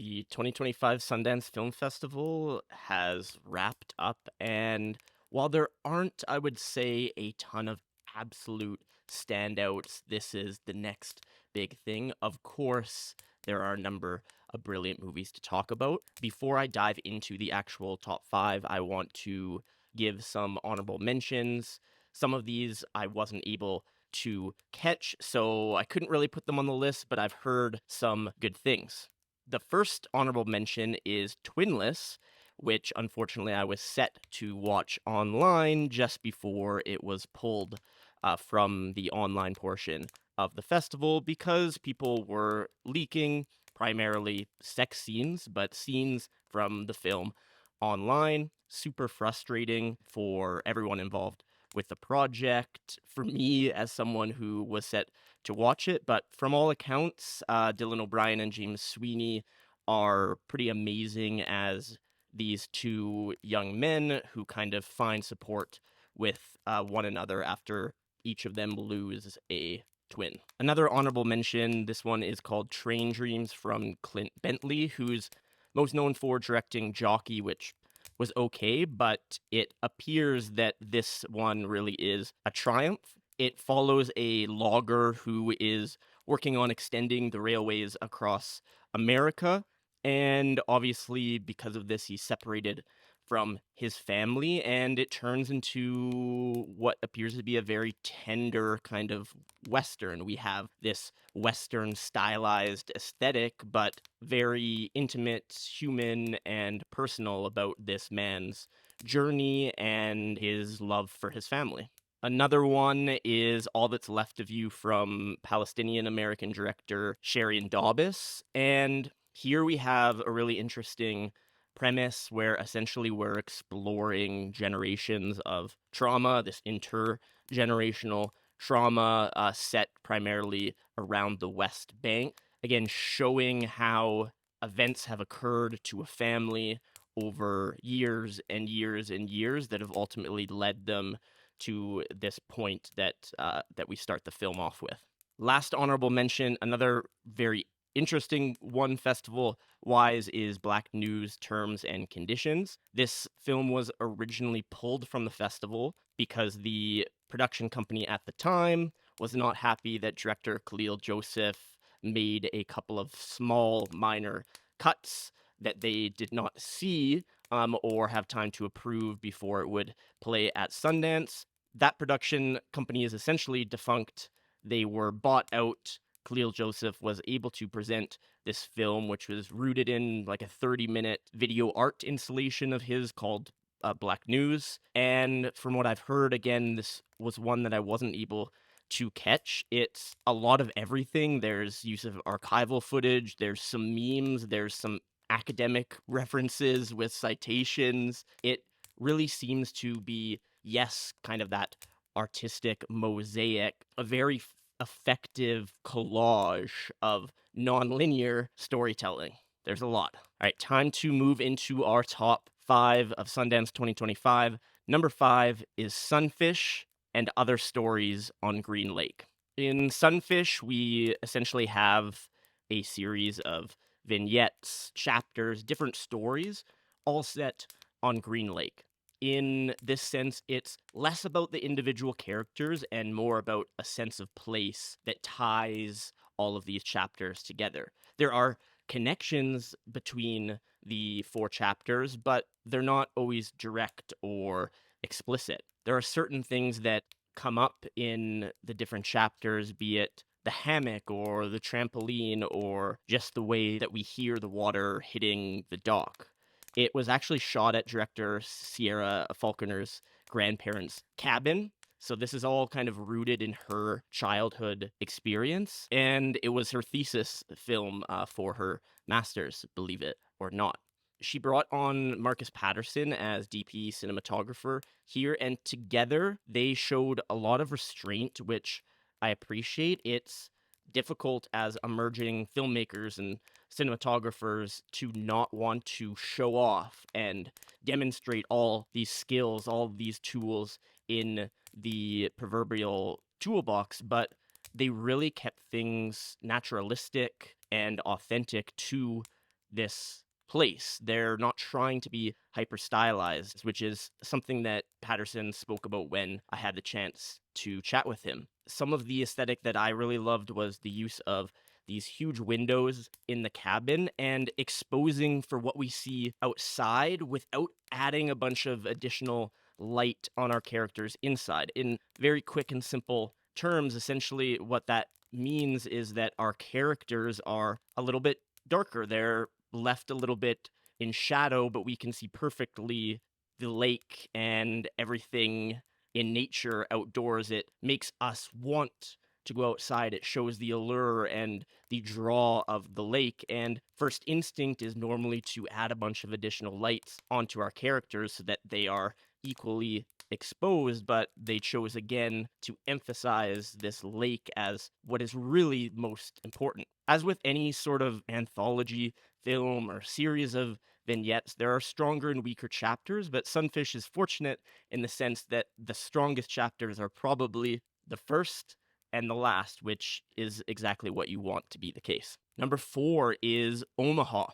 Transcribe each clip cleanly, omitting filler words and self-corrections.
The 2025 Sundance Film Festival has wrapped up, and while there aren't, I would say, a ton of absolute standouts, this is the next big thing. Of course, there are a number of brilliant movies to talk about. Before I dive into the actual top five, I want to give some honorable mentions. Some of these I wasn't able to catch, so I couldn't really put them on the list, but I've heard some good things. The first honorable mention is Twinless, which unfortunately I was set to watch online just before it was pulled from the online portion of the festival because people were leaking primarily sex scenes, but scenes from the film online. Super frustrating for everyone involved with the project, for me as someone who was set to watch it. But from all accounts, Dylan O'Brien and James Sweeney are pretty amazing as these two young men who kind of find support with one another after each of them lose a twin. Another honorable mention, this one is called Train Dreams from Clint Bentley, who's most known for directing Jockey, which was okay, but it appears that this one really is a triumph. It follows a logger who is working on extending the railways across America, and obviously, because of this, he's separated from his family, and it turns into what appears to be a very tender kind of Western. We have this Western stylized aesthetic, but very intimate, human, and personal about this man's journey and his love for his family. Another one is All That's Left of You from Palestinian-American director Sherian Dobbis. And here we have a really interesting premise where essentially we're exploring generations of trauma, this intergenerational trauma set primarily around the West Bank. Again, showing how events have occurred to a family over years and years and years that have ultimately led them to this point that we start the film off with. Last honorable mention, another very interesting one festival-wise is Blknews Terms and Conditions. This film was originally pulled from the festival because the production company at the time was not happy that director Khalil Joseph made a couple of small minor cuts that they did not see or have time to approve before it would play at Sundance. That production company is essentially defunct. They were bought out. Khalil Joseph was able to present this film, which was rooted in like a 30-minute video art installation of his called Blknews. And from what I've heard, again, this was one that I wasn't able to catch. It's a lot of everything. There's use of archival footage, there's some memes, there's some academic references with citations. It really seems to be, yes, kind of that artistic mosaic, a very effective collage of nonlinear storytelling. There's a lot. All right, time to move into our top five of Sundance 2025. Number 5 is Sunfish and Other Stories on Green Lake. In Sunfish, we essentially have a series of vignettes, chapters, different stories, all set on Green Lake. In this sense, it's less about the individual characters and more about a sense of place that ties all of these chapters together. There are connections between the 4 chapters, but they're not always direct or explicit. There are certain things that come up in the different chapters, be it the hammock or the trampoline or just the way that we hear the water hitting the dock. It was actually shot at director Sierra Faulconer's grandparents' cabin. So this is all kind of rooted in her childhood experience. And it was her thesis film for her master's, believe it or not. She brought on Marcus Patterson as DP cinematographer here, and together they showed a lot of restraint, which I appreciate. It's difficult as emerging filmmakers and cinematographers to not want to show off and demonstrate all these skills, all these tools in the proverbial toolbox, but they really kept things naturalistic and authentic to this place. They're not trying to be hyper stylized, which is something that Patterson spoke about when I had the chance to chat with him. Some of the aesthetic that I really loved was the use of these huge windows in the cabin and exposing for what we see outside without adding a bunch of additional light on our characters inside. In very quick and simple terms, essentially what that means is that our characters are a little bit darker. They're left a little bit in shadow, but we can see perfectly the lake and everything in nature outdoors. It makes us want to go outside. It shows the allure and the draw of the lake. And first instinct is normally to add a bunch of additional lights onto our characters so that they are equally exposed, but they chose again to emphasize this lake as what is really most important. As with any sort of anthology film or series of vignettes, there are stronger and weaker chapters, but Sunfish is fortunate in the sense that the strongest chapters are probably the first and the last, which is exactly what you want to be the case. Number 4 is Omaha.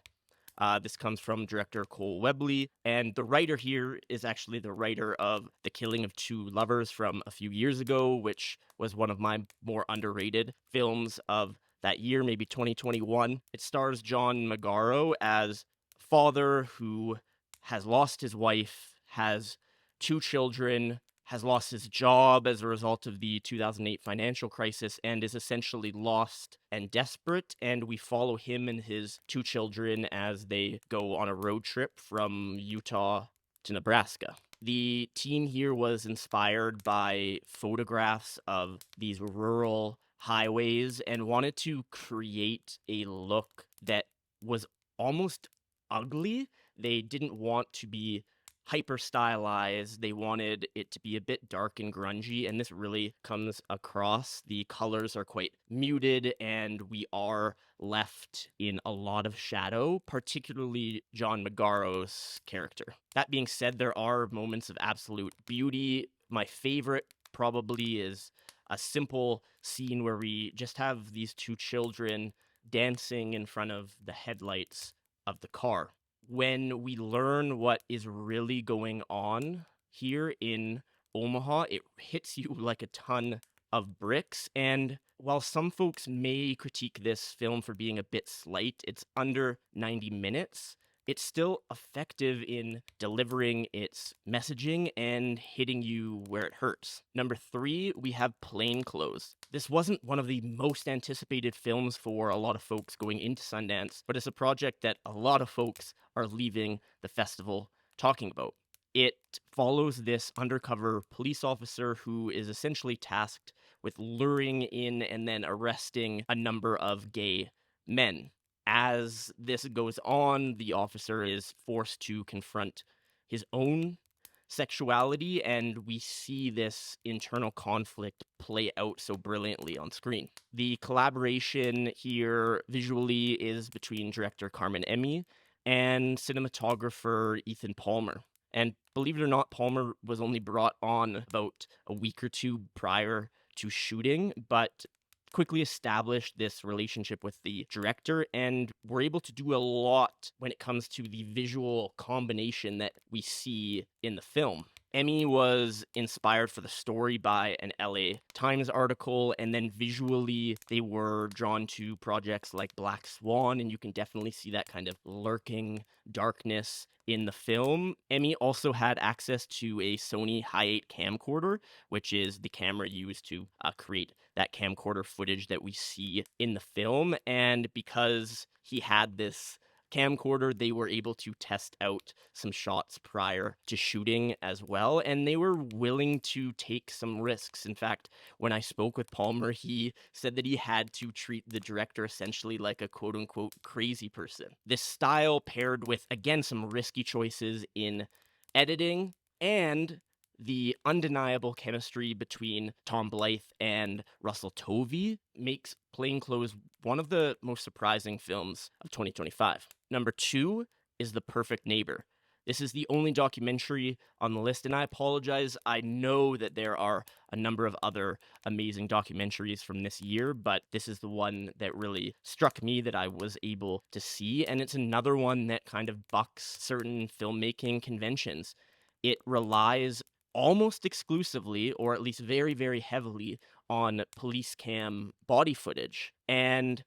This comes from director Cole Webley, and the writer here is actually the writer of The Killing of Two Lovers from a few years ago, which was one of my more underrated films of that year, maybe 2021. It stars John Magaro as a father who has lost his wife, has 2 children, has lost his job as a result of the 2008 financial crisis, and is essentially lost and desperate. And we follow him and his 2 children as they go on a road trip from Utah to Nebraska. The teen here was inspired by photographs of these rural highways and wanted to create a look that was almost ugly. They didn't want to be hyper stylized. They wanted it to be a bit dark and grungy, and this really comes across. The colors are quite muted, and we are left in a lot of shadow, particularly John Magaro's character. That being said, there are moments of absolute beauty. My favorite probably is a simple scene where we just have these 2 children dancing in front of the headlights of the car. When we learn what is really going on here in Omaha, it hits you like a ton of bricks. And while some folks may critique this film for being a bit slight, it's under 90 minutes. It's still effective in delivering its messaging and hitting you where it hurts. Number 3, we have Plainclothes. This wasn't one of the most anticipated films for a lot of folks going into Sundance, but it's a project that a lot of folks are leaving the festival talking about. It follows this undercover police officer who is essentially tasked with luring in and then arresting a number of gay men. As this goes on, the officer is forced to confront his own sexuality, and we see this internal conflict play out so brilliantly on screen. The collaboration here visually is between director Carmen Emmy and cinematographer Ethan Palmer. And believe it or not, Palmer was only brought on about a week or 2 prior to shooting, but quickly established this relationship with the director and were able to do a lot when it comes to the visual combination that we see in the film. Emmy was inspired for the story by an LA Times article, and then visually they were drawn to projects like Black Swan, and you can definitely see that kind of lurking darkness in the film. Emmy also had access to a Sony Hi8 camcorder, which is the camera used to create that camcorder footage that we see in the film. And because he had this camcorder, they were able to test out some shots prior to shooting as well, and they were willing to take some risks. In fact, when I spoke with Palmer, he said that he had to treat the director essentially like a quote-unquote crazy person. This style paired with, again, some risky choices in editing and the undeniable chemistry between Tom Blythe and Russell Tovey makes Plainclothes one of the most surprising films of 2025. Number 2 is The Perfect Neighbor. This is the only documentary on the list, and I apologize. I know that there are a number of other amazing documentaries from this year, but this is the one that really struck me that I was able to see, and it's another one that kind of bucks certain filmmaking conventions. It relies almost exclusively, or at least very, very heavily, on police cam body footage. And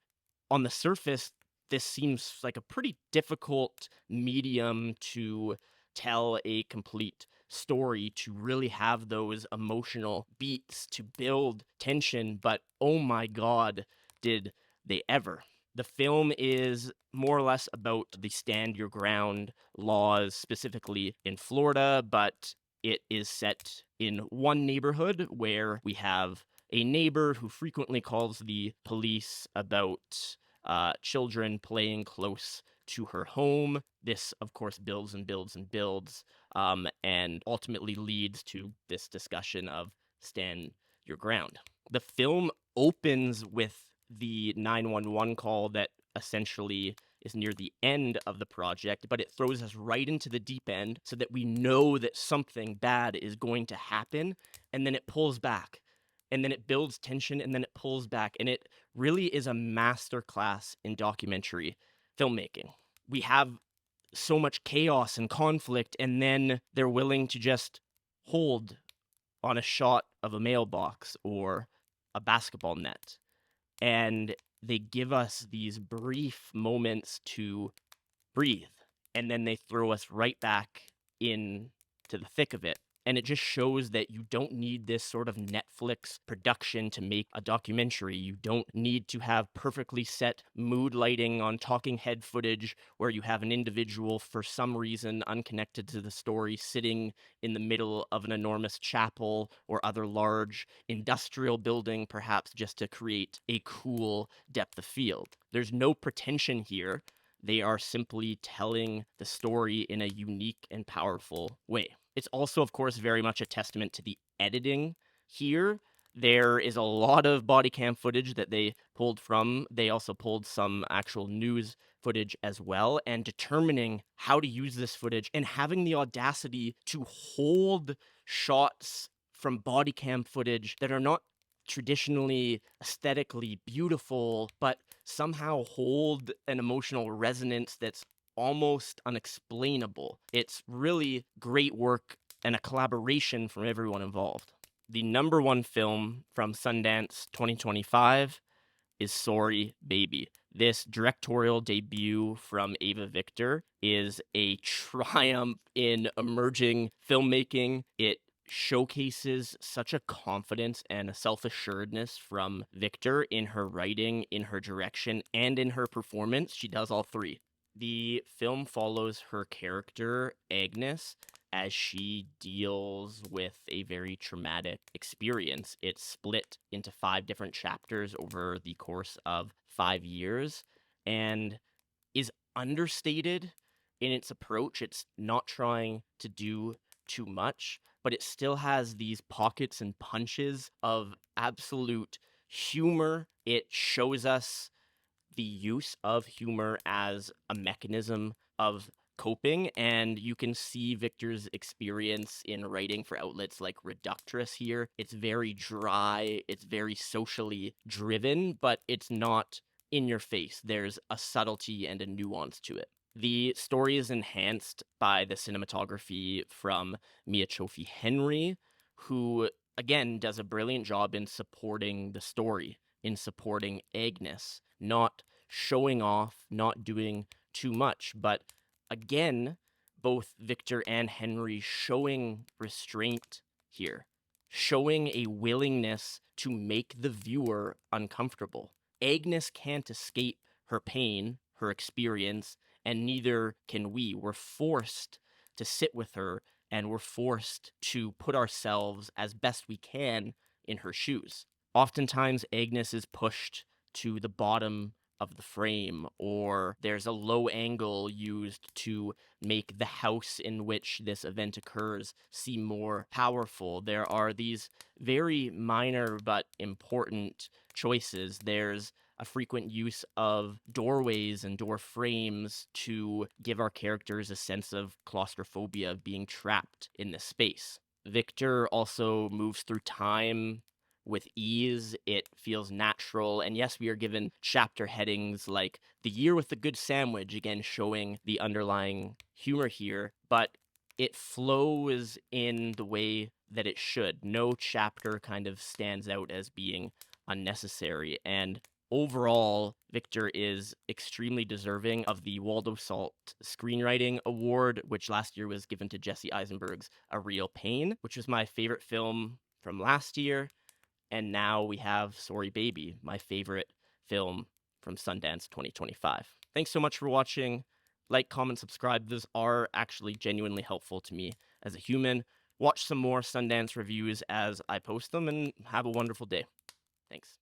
on the surface, this seems like a pretty difficult medium to tell a complete story, to really have those emotional beats, to build tension, but oh my god, did they ever. The film is more or less about the stand your ground laws, specifically in Florida, but it is set in one neighborhood where we have a neighbor who frequently calls the police about children playing close to her home. This, of course, builds and builds and builds, and ultimately leads to this discussion of stand your ground. The film opens with the 911 call that essentially is near the end of the project, but it throws us right into the deep end so that we know that something bad is going to happen, and then it pulls back. And then it builds tension, and then it pulls back. And it really is a masterclass in documentary filmmaking. We have so much chaos and conflict, and then they're willing to just hold on a shot of a mailbox or a basketball net. And they give us these brief moments to breathe, and then they throw us right back in to the thick of it. And it just shows that you don't need this sort of Netflix production to make a documentary. You don't need to have perfectly set mood lighting on talking head footage where you have an individual, for some reason unconnected to the story, sitting in the middle of an enormous chapel or other large industrial building, perhaps just to create a cool depth of field. There's no pretension here. They are simply telling the story in a unique and powerful way. It's also, of course, very much a testament to the editing here. There is a lot of body cam footage that they pulled from. They also pulled some actual news footage as well, and determining how to use this footage and having the audacity to hold shots from body cam footage that are not traditionally aesthetically beautiful, but somehow hold an emotional resonance that's almost unexplainable. It's really great work and a collaboration from everyone involved. The number one film from Sundance 2025 is Sorry Baby. This directorial debut from Ava Victor is a triumph in emerging filmmaking. It showcases such a confidence and a self-assuredness from Victor in her writing, in her direction, and in her performance. She does all three. The film follows her character, Agnes, as she deals with a very traumatic experience. It's split into 5 different chapters over the course of 5 years and is understated in its approach. It's not trying to do too much, but it still has these pockets and punches of absolute humor. It shows us the use of humor as a mechanism of coping, and you can see Victor's experience in writing for outlets like Reductress here. It's very dry, it's very socially driven, but it's not in your face. There's a subtlety and a nuance to it. The story is enhanced by the cinematography from Mia Chofi Henry, who again does a brilliant job in supporting the story, in supporting Agnes, not showing off, not doing too much. But again, both Victor and Henry showing restraint here, showing a willingness to make the viewer uncomfortable. Agnes can't escape her pain, her experience, and neither can we. We're forced to sit with her, and we're forced to put ourselves as best we can in her shoes. Oftentimes, Agnes is pushed to the bottom of the frame, or there's a low angle used to make the house in which this event occurs seem more powerful. There are these very minor but important choices. There's a frequent use of doorways and door frames to give our characters a sense of claustrophobia of being trapped in this space. Victor also moves through time with ease. It feels natural. And yes, we are given chapter headings like The Year with the Good Sandwich, again, showing the underlying humor here, but it flows in the way that it should. No chapter kind of stands out as being unnecessary. And overall, Victor is extremely deserving of the Waldo Salt Screenwriting Award, which last year was given to Jesse Eisenberg's A Real Pain, which was my favorite film from last year. And now we have Sorry Baby, my favorite film from Sundance 2025. Thanks so much for watching. Like, comment, subscribe. Those are actually genuinely helpful to me as a human. Watch some more Sundance reviews as I post them, and have a wonderful day. Thanks.